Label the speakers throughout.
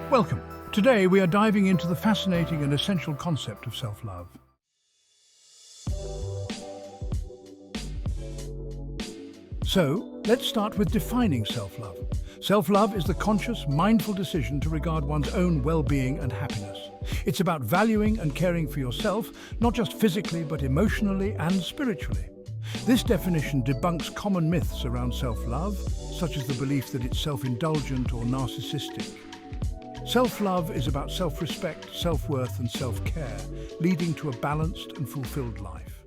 Speaker 1: Welcome. Today we are diving into the fascinating and essential concept of self-love. So, let's start with defining self-love. Self-love is the conscious, mindful decision to regard one's own well-being and happiness. It's about valuing and caring for yourself, not just physically but emotionally and spiritually. This definition debunks common myths around self-love, such as the belief that it's self-indulgent or narcissistic. Self-love is about self-respect, self-worth and self-care, leading to a balanced and fulfilled life.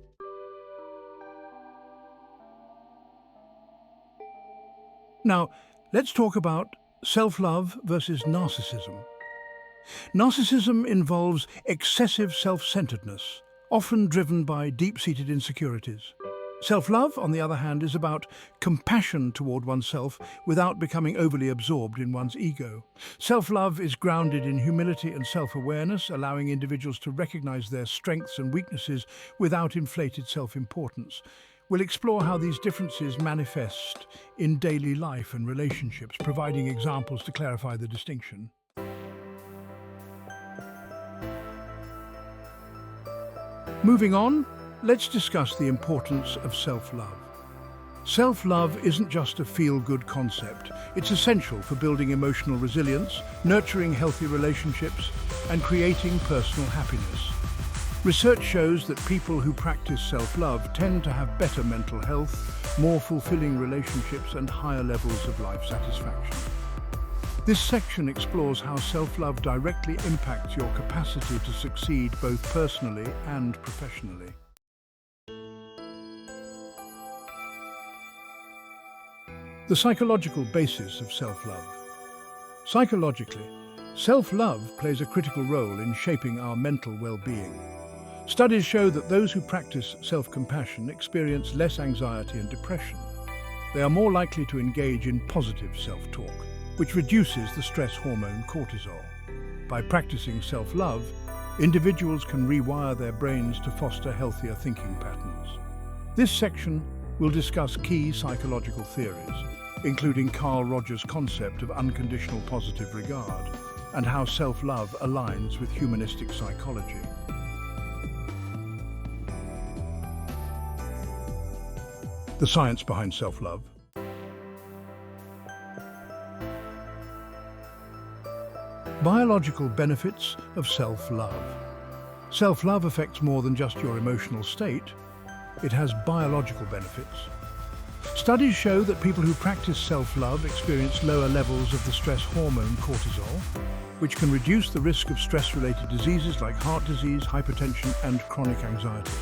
Speaker 1: Now, let's talk about self-love versus narcissism. Narcissism involves excessive self-centeredness, often driven by deep-seated insecurities. Self-love, on the other hand, is about compassion toward oneself without becoming overly absorbed in one's ego. Self-love is grounded in humility and self-awareness, allowing individuals to recognize their strengths and weaknesses without inflated self-importance. We'll explore how these differences manifest in daily life and relationships, providing examples to clarify the distinction. Moving on, let's discuss the importance of self-love. Self-love isn't just a feel-good concept. It's essential for building emotional resilience, nurturing healthy relationships, and creating personal happiness. Research shows that people who practice self-love tend to have better mental health, more fulfilling relationships, and higher levels of life satisfaction. This section explores how self-love directly impacts your capacity to succeed both personally and professionally. The psychological basis of self-love. Psychologically, self-love plays a critical role in shaping our mental well-being. Studies show that those who practice self-compassion experience less anxiety and depression. They are more likely to engage in positive self-talk, which reduces the stress hormone cortisol. By practicing self-love, individuals can rewire their brains to foster healthier thinking patterns. This section will discuss key psychological theories, including Carl Rogers' concept of unconditional positive regard and how self-love aligns with humanistic psychology. The science behind self-love. Biological benefits of self-love. Self-love affects more than just your emotional state. It has biological benefits. Studies show that people who practice self-love experience lower levels of the stress hormone cortisol, which can reduce the risk of stress-related diseases like heart disease, hypertension, and chronic anxiety.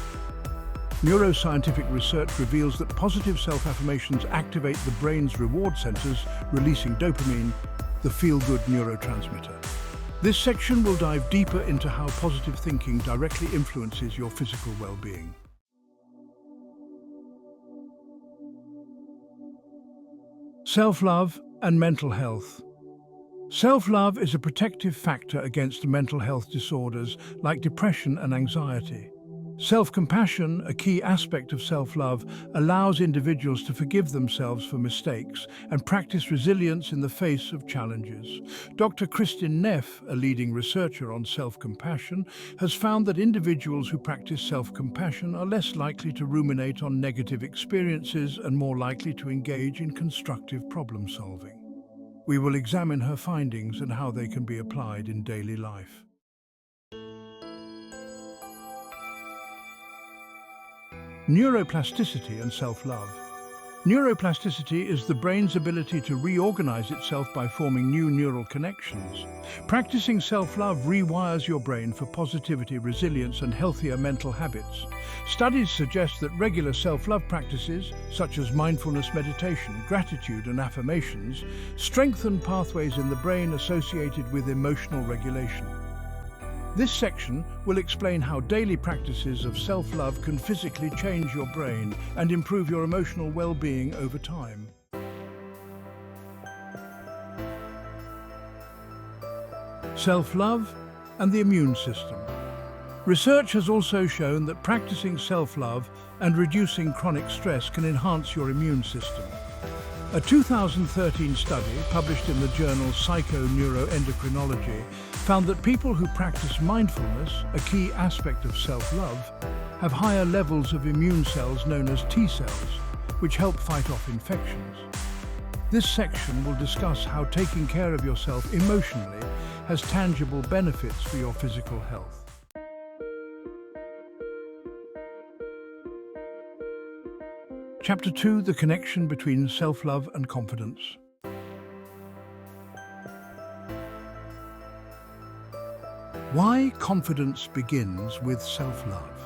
Speaker 1: Neuroscientific research reveals that positive self-affirmations activate the brain's reward centers, releasing dopamine, the feel-good neurotransmitter. This section will dive deeper into how positive thinking directly influences your physical well-being. Self-love and mental health. Self-love is a protective factor against mental health disorders like depression and anxiety. Self-compassion, a key aspect of self-love, allows individuals to forgive themselves for mistakes and practice resilience in the face of challenges. Dr. Kristin Neff, a leading researcher on self-compassion, has found that individuals who practice self-compassion are less likely to ruminate on negative experiences and more likely to engage in constructive problem-solving. We will examine her findings and how they can be applied in daily life. Neuroplasticity and self-love. Neuroplasticity is the brain's ability to reorganize itself by forming new neural connections. Practicing self-love rewires your brain for positivity, resilience, and healthier mental habits. Studies suggest that regular self-love practices, such as mindfulness meditation, gratitude, and affirmations, strengthen pathways in the brain associated with emotional regulation. This section will explain how daily practices of self-love can physically change your brain and improve your emotional well-being over time. Self-love and the immune system. Research has also shown that practicing self-love and reducing chronic stress can enhance your immune system. A 2013 study published in the journal Psychoneuroendocrinology found that people who practice mindfulness, a key aspect of self-love, have higher levels of immune cells known as T cells, which help fight off infections. This section will discuss how taking care of yourself emotionally has tangible benefits for your physical health. Chapter 2: The connection between self-love and confidence. Why confidence begins with self-love.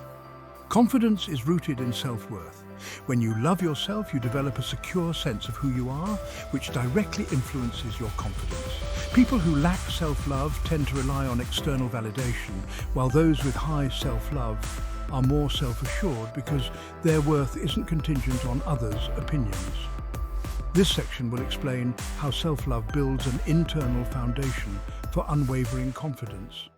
Speaker 1: Confidence is rooted in self-worth. When you love yourself, you develop a secure sense of who you are, which directly influences your confidence. People who lack self-love tend to rely on external validation, while those with high self-love are more self-assured because their worth isn't contingent on others' opinions. This section will explain how self-love builds an internal foundation for unwavering confidence.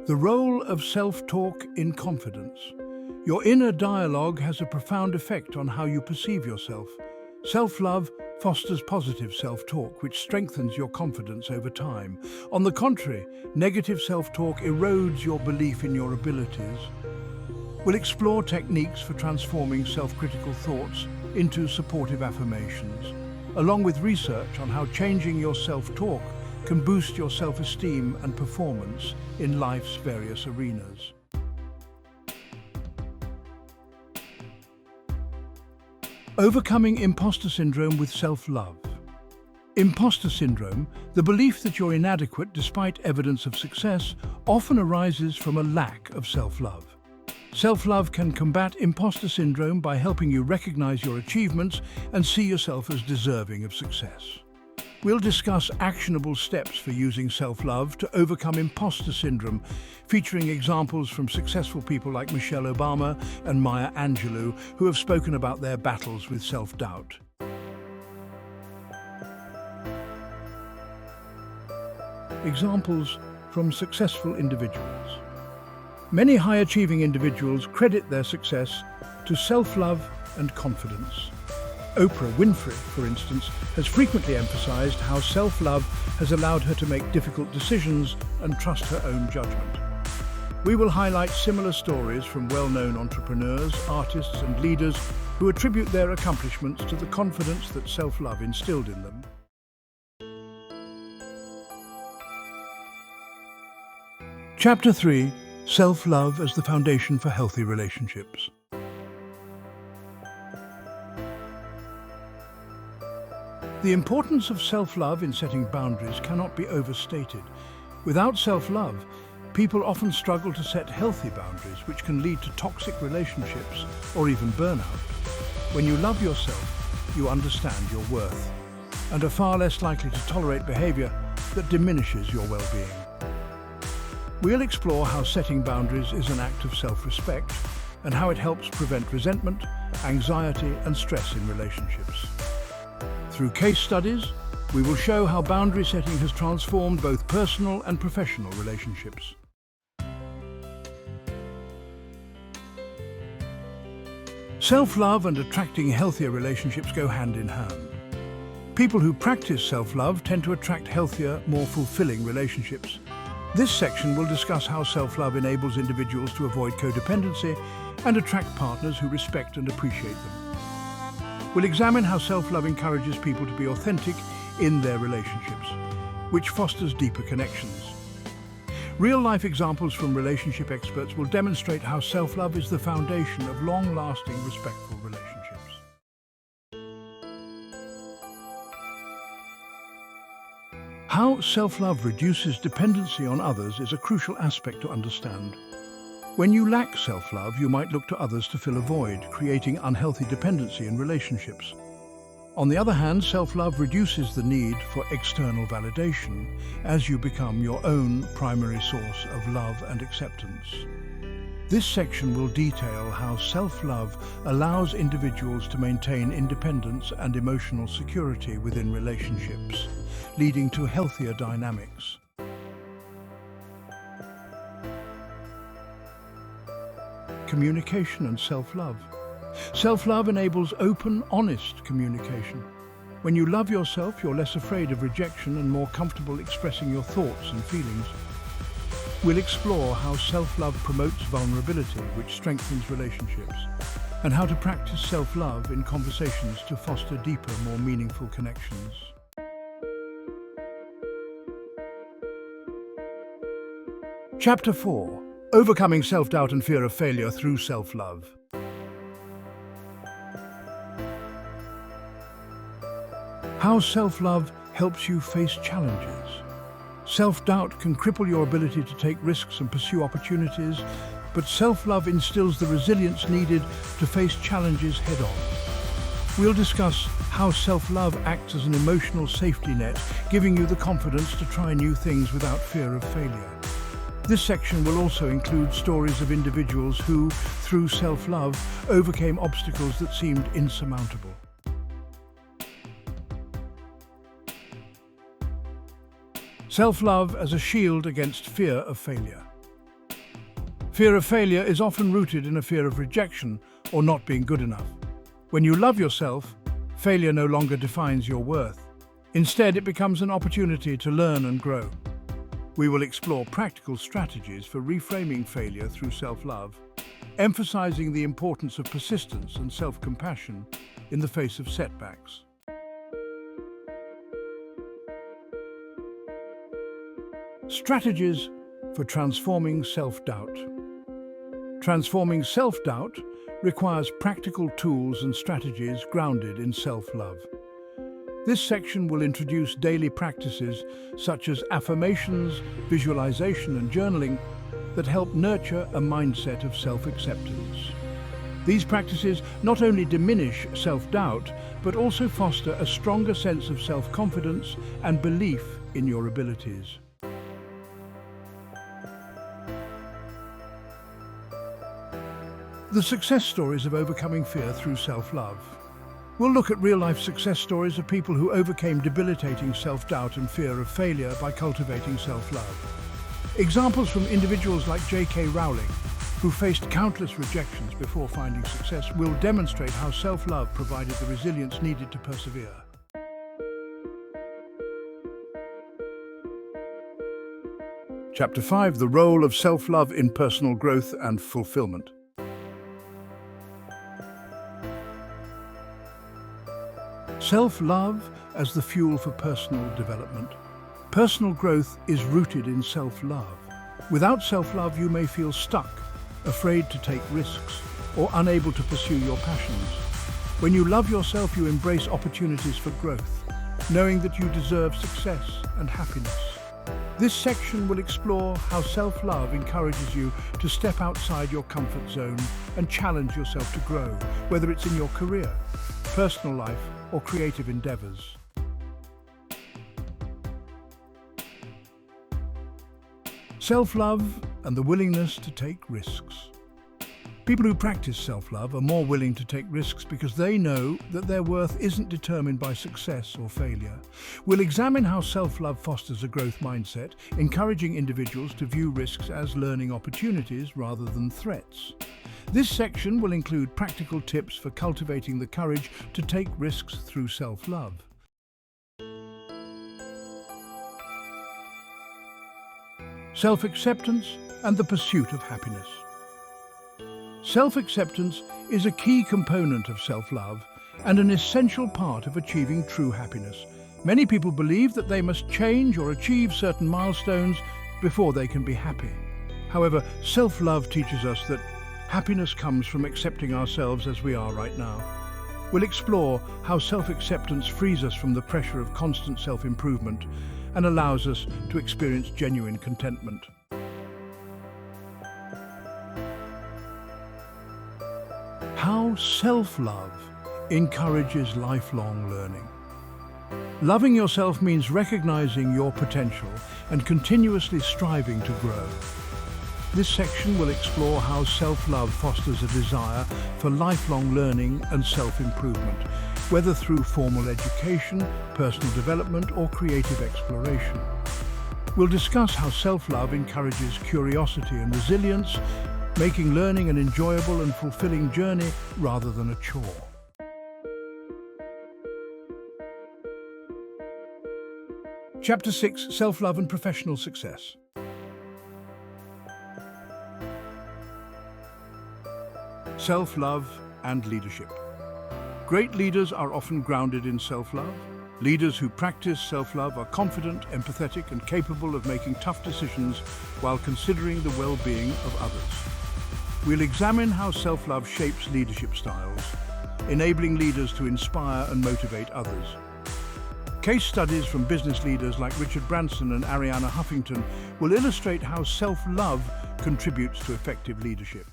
Speaker 1: The role of self-talk in confidence. Your inner dialogue has a profound effect on how you perceive yourself. Self-love fosters positive self-talk, which strengthens your confidence over time. On the contrary, negative self-talk erodes your belief in your abilities. We'll explore techniques for transforming self-critical thoughts into supportive affirmations, along with research on how changing your self-talk can boost your self-esteem and performance in life's various arenas. Overcoming imposter syndrome with self-love. Imposter syndrome, the belief that you're inadequate despite evidence of success, often arises from a lack of self-love. Self-love can combat imposter syndrome by helping you recognize your achievements and see yourself as deserving of success. We'll discuss actionable steps for using self-love to overcome imposter syndrome, featuring examples from successful people like Michelle Obama and Maya Angelou, who have spoken about their battles with self-doubt. Examples from successful individuals. Many high-achieving individuals credit their success to self-love and confidence. Oprah Winfrey, for instance, has frequently emphasized how self-love has allowed her to make difficult decisions and trust her own judgment. We will highlight similar stories from well-known entrepreneurs, artists, and leaders who attribute their accomplishments to the confidence that self-love instilled in them. Chapter 3: Self-love as the foundation for healthy relationships. The importance of self-love in setting boundaries cannot be overstated. Without self-love, people often struggle to set healthy boundaries, which can lead to toxic relationships or even burnout. When you love yourself, you understand your worth and are far less likely to tolerate behavior that diminishes your well-being. We'll explore how setting boundaries is an act of self-respect and how it helps prevent resentment, anxiety, and stress in relationships. Through case studies, we will show how boundary setting has transformed both personal and professional relationships. Self-love and attracting healthier relationships go hand in hand. People who practice self-love tend to attract healthier, more fulfilling relationships. This section will discuss how self-love enables individuals to avoid codependency and attract partners who respect and appreciate them. We'll examine how self-love encourages people to be authentic in their relationships, which fosters deeper connections. Real-life examples from relationship experts will demonstrate how self-love is the foundation of long-lasting, respectful relationships. How self-love reduces dependency on others is a crucial aspect to understand. When you lack self-love, you might look to others to fill a void, creating unhealthy dependency in relationships. On the other hand, self-love reduces the need for external validation as you become your own primary source of love and acceptance. This section will detail how self-love allows individuals to maintain independence and emotional security within relationships, leading to healthier dynamics. communication and self-love. Self-love enables open, honest communication. When you love yourself, you're less afraid of rejection and more comfortable expressing your thoughts and feelings. We'll explore how self-love promotes vulnerability, which strengthens relationships, and how to practice self-love in conversations to foster deeper, more meaningful connections. Chapter 4. Overcoming self-doubt and fear of failure through self-love. How self-love helps you face challenges. Self-doubt can cripple your ability to take risks and pursue opportunities, but self-love instills the resilience needed to face challenges head-on. We'll discuss how self-love acts as an emotional safety net, giving you the confidence to try new things without fear of failure. This section will also include stories of individuals who, through self-love, overcame obstacles that seemed insurmountable. Self-love as a shield against fear of failure. Fear of failure is often rooted in a fear of rejection or not being good enough. When you love yourself, failure no longer defines your worth. Instead, it becomes an opportunity to learn and grow. We will explore practical strategies for reframing failure through self-love, emphasizing the importance of persistence and self-compassion in the face of setbacks. Strategies for transforming self-doubt. Transforming self-doubt requires practical tools and strategies grounded in self-love. This section will introduce daily practices such as affirmations, visualization, and journaling that help nurture a mindset of self-acceptance. These practices not only diminish self-doubt, but also foster a stronger sense of self-confidence and belief in your abilities. The success stories of overcoming fear through self-love. We'll look at real-life success stories of people who overcame debilitating self-doubt and fear of failure by cultivating self-love. Examples from individuals like J.K. Rowling, who faced countless rejections before finding success, will demonstrate how self-love provided the resilience needed to persevere. Chapter 5. The role of self-love in personal growth and fulfillment. Self-love as the fuel for personal development. Personal growth is rooted in self-love. Without self-love, you may feel stuck, afraid to take risks, or unable to pursue your passions. When you love yourself, you embrace opportunities for growth, knowing that you deserve success and happiness. This section will explore how self-love encourages you to step outside your comfort zone and challenge yourself to grow, whether it's in your career, personal life, or creative endeavors. Self-love and the willingness to take risks. People who practice self-love are more willing to take risks because they know that their worth isn't determined by success or failure. We'll examine how self-love fosters a growth mindset, encouraging individuals to view risks as learning opportunities rather than threats. This section will include practical tips for cultivating the courage to take risks through self-love. Self-acceptance and the pursuit of happiness. Self-acceptance is a key component of self-love and an essential part of achieving true happiness. Many people believe that they must change or achieve certain milestones before they can be happy. However, self-love teaches us that happiness comes from accepting ourselves as we are right now. We'll explore how self-acceptance frees us from the pressure of constant self-improvement and allows us to experience genuine contentment. How self-love encourages lifelong learning. Loving yourself means recognizing your potential and continuously striving to grow. This section will explore how self-love fosters a desire for lifelong learning and self-improvement, whether through formal education, personal development, or creative exploration. We'll discuss how self-love encourages curiosity and resilience, making learning an enjoyable and fulfilling journey rather than a chore. Chapter 6: Self-Love and Professional Success. Self-love and leadership. Great leaders are often grounded in self-love. Leaders who practice self-love are confident, empathetic, and capable of making tough decisions while considering the well-being of others. We'll examine how self-love shapes leadership styles, enabling leaders to inspire and motivate others. Case studies from business leaders like Richard Branson and Arianna Huffington will illustrate how self-love contributes to effective leadership.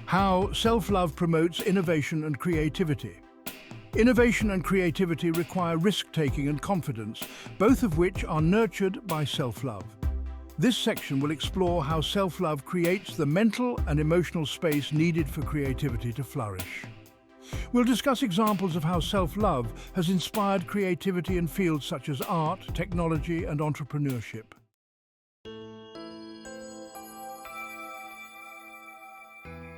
Speaker 1: How self-love promotes innovation and creativity. Innovation and creativity require risk-taking and confidence, both of which are nurtured by self-love. This section will explore how self-love creates the mental and emotional space needed for creativity to flourish. We'll discuss examples of how self-love has inspired creativity in fields such as art, technology, and entrepreneurship.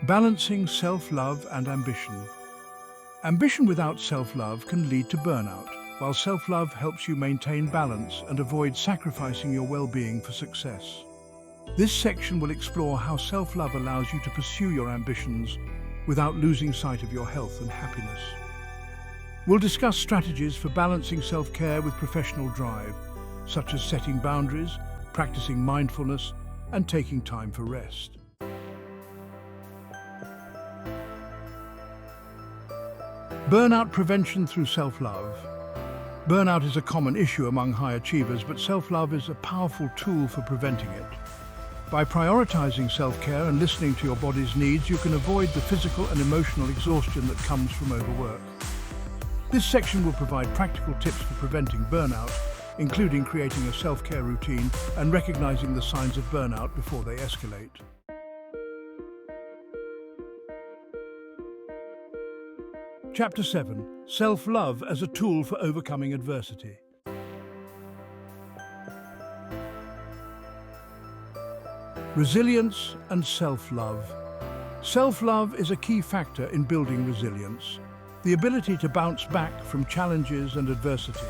Speaker 1: Balancing self-love and ambition. Ambition without self-love can lead to burnout, while self-love helps you maintain balance and avoid sacrificing your well-being for success. This section will explore how self-love allows you to pursue your ambitions without losing sight of your health and happiness. We'll discuss strategies for balancing self-care with professional drive, such as setting boundaries, practicing mindfulness, and taking time for rest. Burnout prevention through self-love. Burnout is a common issue among high achievers, but self-love is a powerful tool for preventing it. By prioritizing self-care and listening to your body's needs, you can avoid the physical and emotional exhaustion that comes from overwork. This section will provide practical tips for preventing burnout, including creating a self-care routine and recognizing the signs of burnout before they escalate. Chapter 7: Self-Love as a Tool for Overcoming Adversity. Resilience and self-love. Self-love is a key factor in building resilience, the ability to bounce back from challenges and adversity.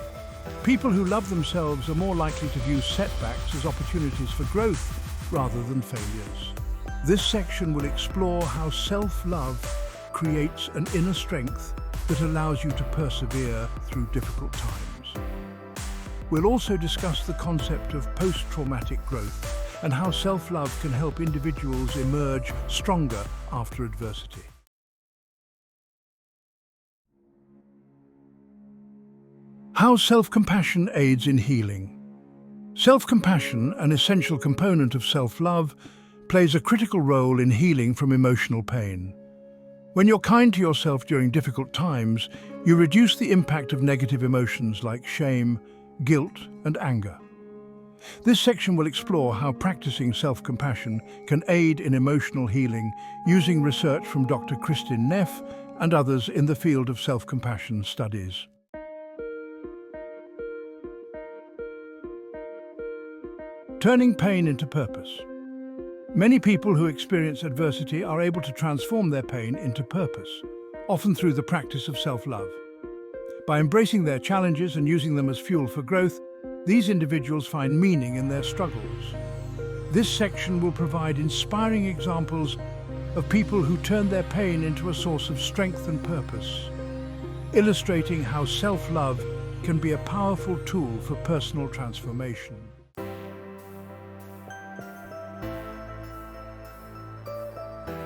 Speaker 1: People who love themselves are more likely to view setbacks as opportunities for growth rather than failures. This section will explore how self-love creates an inner strength that allows you to persevere through difficult times. We'll also discuss the concept of post-traumatic growth and how self-love can help individuals emerge stronger after adversity. How self-compassion aids in healing. Self-compassion, an essential component of self-love, plays a critical role in healing from emotional pain. When you're kind to yourself during difficult times, you reduce the impact of negative emotions like shame, guilt, and anger. This section will explore how practicing self-compassion can aid in emotional healing using research from Dr. Kristin Neff and others in the field of self-compassion studies. Turning pain into purpose. Many people who experience adversity are able to transform their pain into purpose, often through the practice of self-love. By embracing their challenges and using them as fuel for growth, these individuals find meaning in their struggles. This section will provide inspiring examples of people who turn their pain into a source of strength and purpose, illustrating how self-love can be a powerful tool for personal transformation.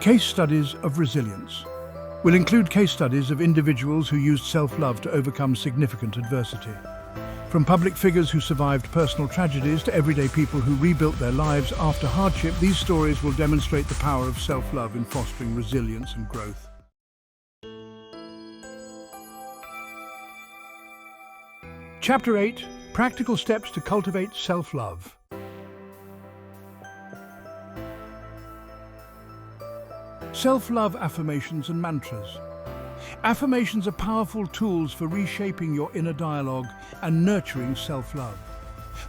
Speaker 1: Case studies of resilience. We'll include case studies of individuals who used self-love to overcome significant adversity. From public figures who survived personal tragedies to everyday people who rebuilt their lives after hardship, these stories will demonstrate the power of self-love in fostering resilience and growth. Chapter 8: Practical Steps to Cultivate Self-Love. Self-love affirmations and mantras. Affirmations are powerful tools for reshaping your inner dialogue and nurturing self-love.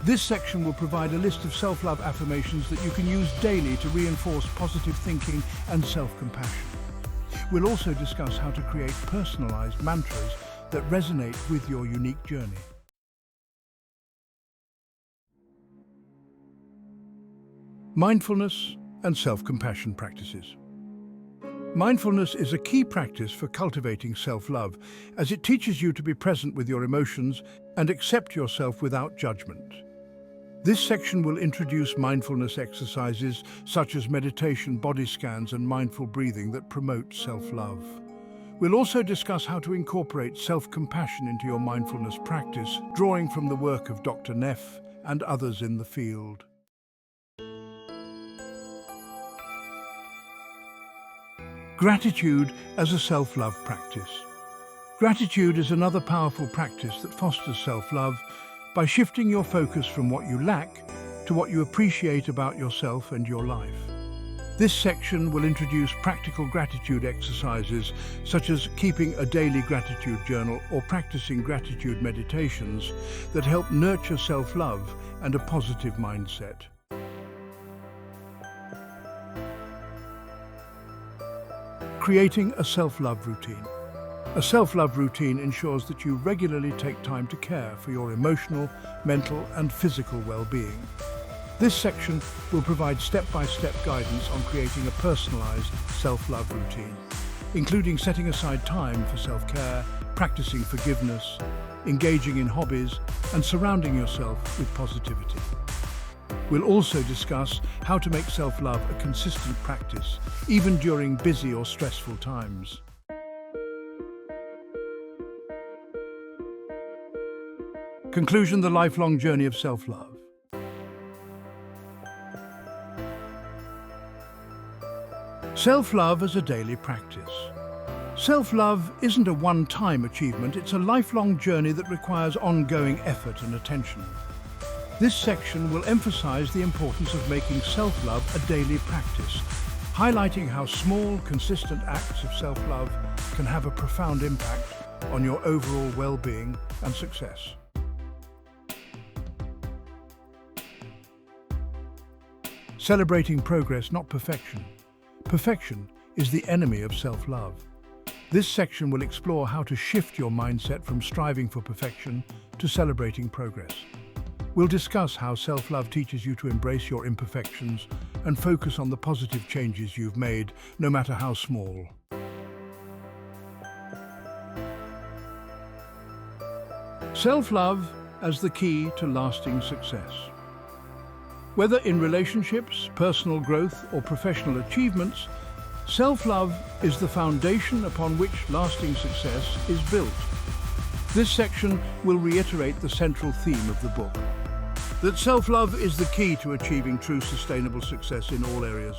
Speaker 1: This section will provide a list of self-love affirmations that you can use daily to reinforce positive thinking and self-compassion. We'll also discuss how to create personalized mantras that resonate with your unique journey. Mindfulness and self-compassion practices. Mindfulness is a key practice for cultivating self-love, as it teaches you to be present with your emotions and accept yourself without judgment. This section will introduce mindfulness exercises such as meditation, body scans, and mindful breathing that promote self-love. We'll also discuss how to incorporate self-compassion into your mindfulness practice, drawing from the work of Dr. Neff and others in the field. Gratitude as a self-love practice. Gratitude is another powerful practice that fosters self-love by shifting your focus from what you lack to what you appreciate about yourself and your life. This section will introduce practical gratitude exercises such as keeping a daily gratitude journal or practicing gratitude meditations that help nurture self-love and a positive mindset. Creating a self-love routine. A self-love routine ensures that you regularly take time to care for your emotional, mental, and physical well-being. This section will provide step-by-step guidance on creating a personalized self-love routine, including setting aside time for self-care, practicing forgiveness, engaging in hobbies, and surrounding yourself with positivity. We'll also discuss how to make self-love a consistent practice, even during busy or stressful times. Conclusion: the lifelong journey of self-love. Self-love as a daily practice. Self-love isn't a one-time achievement, it's a lifelong journey that requires ongoing effort and attention. This section will emphasize the importance of making self-love a daily practice, highlighting how small, consistent acts of self-love can have a profound impact on your overall well-being and success. Celebrating progress, not perfection. Perfection is the enemy of self-love. This section will explore how to shift your mindset from striving for perfection to celebrating progress. We'll discuss how self-love teaches you to embrace your imperfections and focus on the positive changes you've made, no matter how small. Self-love as the key to lasting success. Whether in relationships, personal growth, or professional achievements, self-love is the foundation upon which lasting success is built. This section will reiterate the central theme of the book, that self-love is the key to achieving true sustainable success in all areas